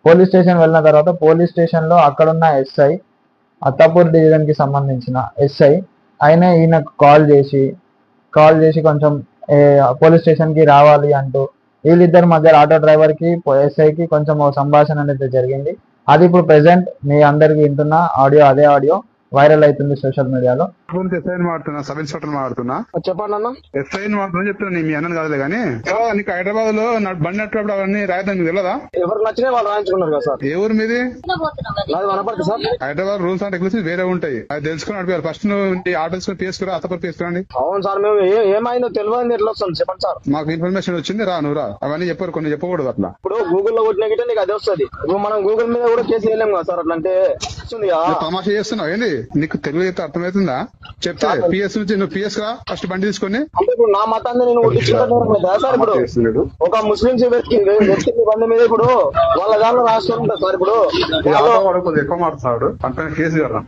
Police station వెళ్ళిన తర్వాత police station లో అక్కడున్న ఎస్ఐ, అత్తాపూర్ డివిజన్ కి సంబంధించిన ఎస్ఐ ఈయనకు కాల్ చేసి కొంచెం పోలీస్ స్టేషన్ కి రావాలి అంటూ వీళ్ళిద్దరి మధ్య ఆటో డ్రైవర్ కి ఎస్ఐకి కొంచెం సంభాషణ అనేది జరిగింది. అది ఇప్పుడు ప్రెసెంట్ మీ అందరికి వింటున్న ఆడియో, అదే ఆడియో వైరల్ అవుతుంది సోషల్ మీడియాలో. సబ్ ఇన్స్పెక్టర్ మాడుతున్నా, చెప్పండి అన్న. ఎస్ఐ మాడుతున్నా చెప్తున్నా, మీ అన్నది కాదులే కానీ నీకు హైదరాబాద్ లో బండి నట్టుప్పుడు అవన్నీ రాయడానికి మీకు తెలియదా? ఎవరు నచ్చినా వాళ్ళు రాయించుకున్నారు కదా సార్. ఏ ఊరు మీది? నాది Wanaparthy sir. Hyderabad rules and regulations వేరే ఉంటాయి, అది తెలుసుకుని నడిపారు. ఫస్ట్ నువ్వు ఆటోస్ తీసుకురా, అత్తపూర్ తీసుకురండి. అవును సార్, మేము ఏమైందో తెలియదు ఎట్లా వస్తుంది చెప్పండి సార్. మాకు ఇన్ఫర్మేషన్ వచ్చింది, నువ్వు రా. అవన్నీ చెప్పారు, కొన్ని చెప్పకూడదు అట్లా. ఇప్పుడు గూగుల్లో కొట్టిన గిట్టే నీకు అదే వస్తుంది. ఇప్పుడు మనం గూగుల్ మీద కూడా కేసు వేయలేము కదా సార్. అట్లా అంటే తమాషా చేస్తున్నావు ఏంది? నీకు తెలుగు చెప్తే అర్థమవుతుందా? చెప్తే పిఎస్ నుంచి నువ్వు పిఎస్ రా ఫస్ట్ బండి తీసుకొని. అంటే ఇప్పుడు నా మతాన్ని నేను సార్. ఇప్పుడు ఒక ముస్లింస్ వ్యక్తి బండి మీద ఇప్పుడు వాళ్ళ దాంట్లో రాష్ట్రం ఉంటుంది సార్. ఇప్పుడు ఎక్కువ మాట్లాడు అంటే కేసు కదా.